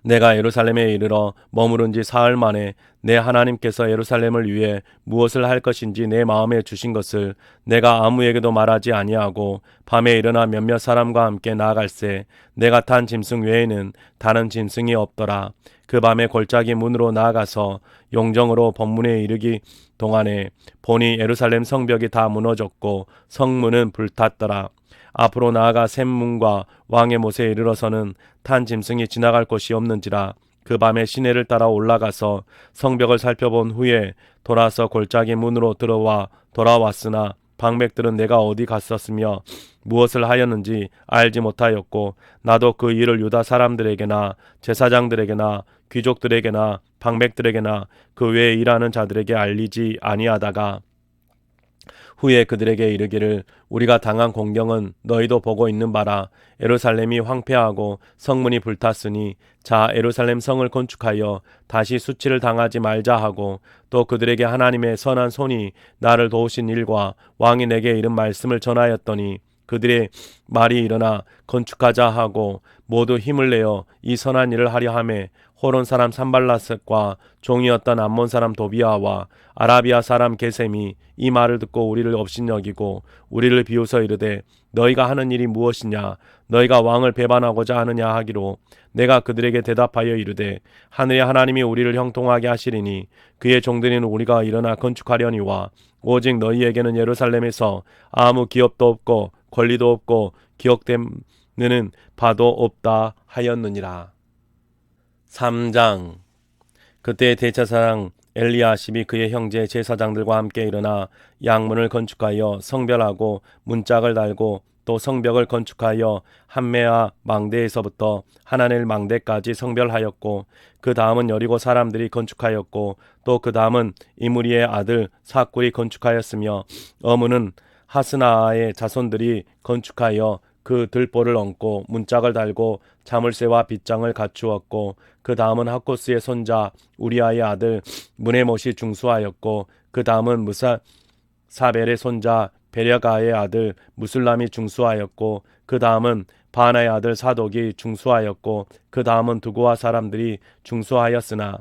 내가 예루살렘에 이르러 머무른 지 사흘 만에 내 하나님께서 예루살렘을 위해 무엇을 할 것인지 내 마음에 주신 것을 내가 아무에게도 말하지 아니하고 밤에 일어나 몇몇 사람과 함께 나아갈새 내가 탄 짐승 외에는 다른 짐승이 없더라. 그 밤에 골짜기 문으로 나아가서 용정으로 법문에 이르기 동안에 보니 예루살렘 성벽이 다 무너졌고 성문은 불탔더라. 앞으로 나아가 샘문과 왕의 못에 이르러서는 탄 짐승이 지나갈 곳이 없는지라. 그 밤에 시내를 따라 올라가서 성벽을 살펴본 후에 돌아서 골짜기 문으로 돌아왔으나 방백들은 내가 어디 갔었으며 무엇을 하였는지 알지 못하였고 나도 그 일을 유다 사람들에게나 제사장들에게나 귀족들에게나 방백들에게나 그 외에 일하는 자들에게 알리지 아니하다가 후에 그들에게 이르기를 우리가 당한 공경은 너희도 보고 있는 바라. 예루살렘이 황폐하고 성문이 불탔으니 자 예루살렘 성을 건축하여 다시 수치를 당하지 말자 하고 또 그들에게 하나님의 선한 손이 나를 도우신 일과 왕이 내게 이른 말씀을 전하였더니 그들의 말이 일어나 건축하자 하고 모두 힘을 내어 이 선한 일을 하려 하매 호론 사람 산발랏과 종이었던 암몬 사람 도비아와 아라비아 사람 게셈이 이 말을 듣고 우리를 업신여기고 우리를 비웃어 이르되 너희가 하는 일이 무엇이냐 너희가 왕을 배반하고자 하느냐 하기로 내가 그들에게 대답하여 이르되 하늘의 하나님이 우리를 형통하게 하시리니 그의 종들인 우리가 일어나 건축하려니와 오직 너희에게는 예루살렘에서 아무 기업도 없고 권리도 없고 기억되는 바도 없다 하였느니라. 3장. 그때 대제사장 엘리야십이 그의 형제 제사장들과 함께 일어나 양문을 건축하여 성별하고 문짝을 달고 또 성벽을 건축하여 한메아 망대에서부터 하나넬 망대까지 성별하였고 그 다음은 여리고 사람들이 건축하였고 또 그 다음은 이므리의 아들 삭굴이 건축하였으며 어문은 하스나아의 자손들이 건축하여 그 들보를 얹고 문짝을 달고 자물쇠와 빗장을 갖추었고 그 다음은 하코스의 손자 우리아의 아들 무네못이 중수하였고 그 다음은 무사벨의 손자 베려가의 아들 무술람이 중수하였고 그 다음은 바나의 아들 사독이 중수하였고 그 다음은 두고와 사람들이 중수하였으나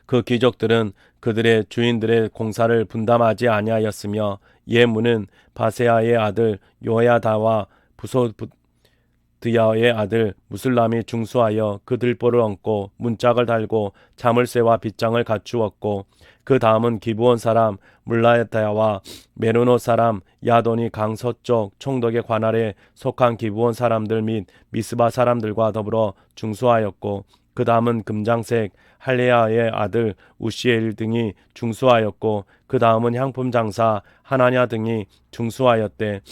그 귀족들은 그들의 주인들의 공사를 분담하지 아니하였으며 예문은 바세아의 아들 요야다와 부소드야의 아들 무술람이 중수하여 그 들보를 얹고 문짝을 달고 자물쇠와 빗장을 갖추었고 그 다음은 기브온 사람 물라야다와 메르노 사람 야돈이 강 서쪽 총독의 관할에 속한 기브온 사람들 및 미스바 사람들과 더불어 중수하였고 그 다음은 금장색 할레야의 아들 우시엘 등이 중수하였고 그 다음은 향품 장사 하나냐 등이 중수하였대.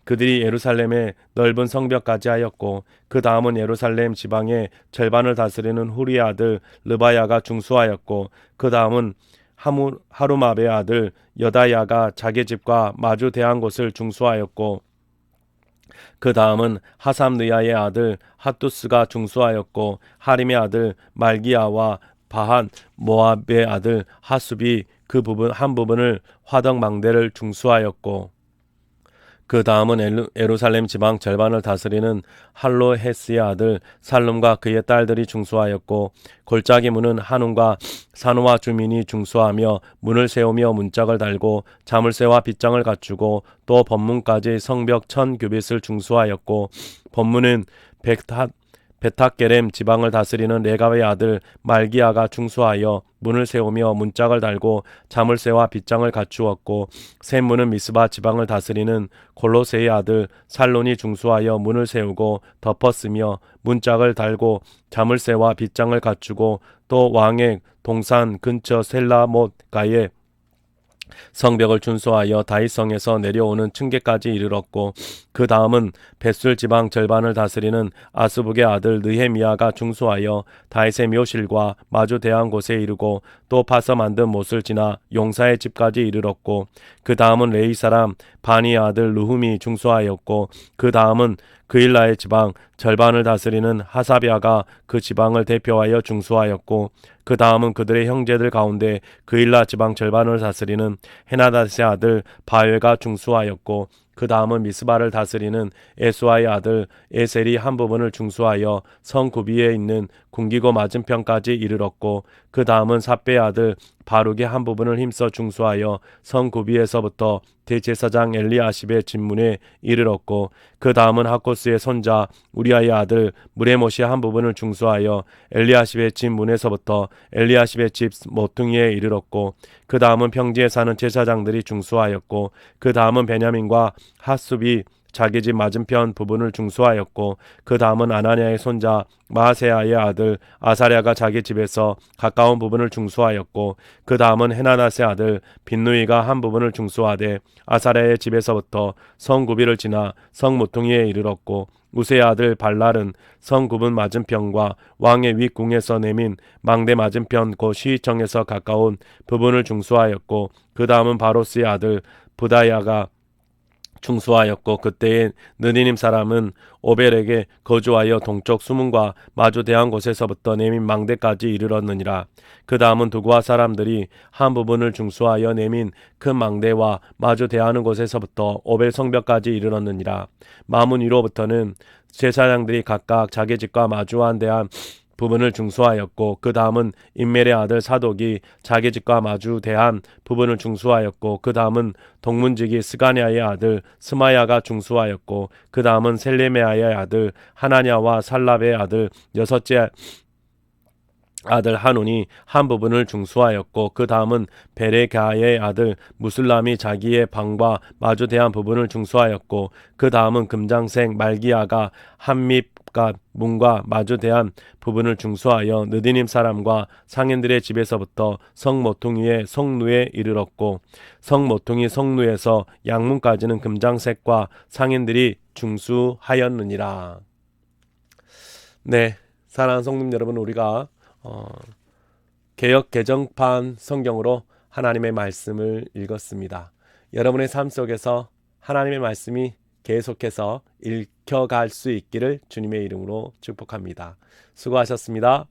그들이 예루살렘의 넓은 성벽까지 하였고 그 다음은 예루살렘 지방의 절반을 다스리는 후리의 아들 르바야가 중수하였고 그 다음은 하루마베의 아들 여다야가 자기 집과 마주 대한 곳을 중수하였고 그 다음은 하삼느야의 아들 핫두스가 중수하였고 하림의 아들 말기야와 바한 모압의 아들 하숲이 그 한 부분을 화덕 망대를 중수하였고 그 다음은 예루살렘 지방 절반을 다스리는 할로헤스의 아들 살룸과 그의 딸들이 중수하였고 골짜기 문은 한움과 산호와 주민이 중수하며 문을 세우며 문짝을 달고 자물쇠와 빗장을 갖추고 또 법문까지 성벽 1000규빗을 중수하였고 법문은 베탁게렘 지방을 다스리는 레가의 아들 말기야가 중수하여 문을 세우며 문짝을 달고 자물쇠와 빗장을 갖추었고 샘문은 미스바 지방을 다스리는 골로세의 아들 살론이 중수하여 문을 세우고 덮었으며 문짝을 달고 자물쇠와 빗장을 갖추고 또 왕의 동산 근처 셀라못가에 성벽을 준수하여 다윗성에서 내려오는 층계까지 이르렀고 그 다음은 벳술 지방 절반을 다스리는 아스북의 아들 느헤미야가 중수하여 다윗의 묘실과 마주 대한 곳에 이르고 또 파서 만든 못을 지나 용사의 집까지 이르렀고 그 다음은 레이 사람 바니의 아들 르훔이 중수하였고 그 다음은 그일라의 지방 절반을 다스리는 하사비아가 그 지방을 대표하여 중수하였고 그 다음은 그들의 형제들 가운데 그일라 지방 절반을 다스리는 헤나닷의 아들 바엘가 중수하였고 그 다음은 미스바를 다스리는 에수아의 아들 에셀이 한 부분을 중수하여 성 구비에 있는 궁기고 맞은편까지 이르렀고 그 다음은 삽배의 아들 바룩의 한 부분을 힘써 중수하여 성 구비에서부터 대제사장 엘리아십의 집문에 이르렀고 그 다음은 하코스의 손자 우리아의 아들 무레못이 한 부분을 중수하여 엘리아십의 집문에서부터 엘리아십의 집 모퉁이에 이르렀고 그 다음은 평지에 사는 제사장들이 중수하였고 그 다음은 베냐민과 하숲이 자기 집 맞은편 부분을 중수하였고 그 다음은 아나니아의 손자 마세야의 아들 아사랴가 자기 집에서 가까운 부분을 중수하였고 그 다음은 헤나닷의 아들 빈누이가 한 부분을 중수하되 아사랴의 집에서부터 성 구비를 지나 성 모퉁이에 이르렀고 우세의 아들 발랄은 성 구분 맞은편과 왕의 윗궁에서 내민 망대 맞은편 곧 시위청에서 가까운 부분을 중수하였고 그 다음은 바로스의 아들 부다야가 중수하였고 그때에 느디님 사람은 오벨에게 거주하여 동쪽 수문과 마주 대한 곳에서부터 내민 망대까지 이르렀느니라. 그 다음은 두고아 사람들이 한 부분을 중수하여 내민 큰 망대와 마주 대하는 곳에서부터 오벨 성벽까지 이르렀느니라. 마문 위로부터는 제사장들이 각각 자기 집과 마주한 대한 부분을 중수하였고 그 다음은 임멜의 아들 사독이 자기 집과 마주 대한 부분을 중수하였고 그 다음은 동문지기 스가냐의 아들 스마야가 중수하였고 그 다음은 셀레메아의 아들 하나냐와 살랍의 아들 여섯째 아들 하논이 한 부분을 중수하였고 그 다음은 베레가의 아들 무술람이 자기의 방과 마주 대한 부분을 중수하였고 그 다음은 금장색 말기야가 한밉갓 문과 마주 대한 부분을 중수하여 느디님 사람과 상인들의 집에서부터 성 모퉁이의 성루에 이르렀고 성 모퉁이 성루에서 양문까지는 금장색과 상인들이 중수하였느니라. 네, 사랑하는 성도 여러분, 우리가 개역 개정판 성경으로 하나님의 말씀을 읽었습니다. 여러분의 삶 속에서 하나님의 말씀이 계속해서 읽혀갈 수 있기를 주님의 이름으로 축복합니다. 수고하셨습니다.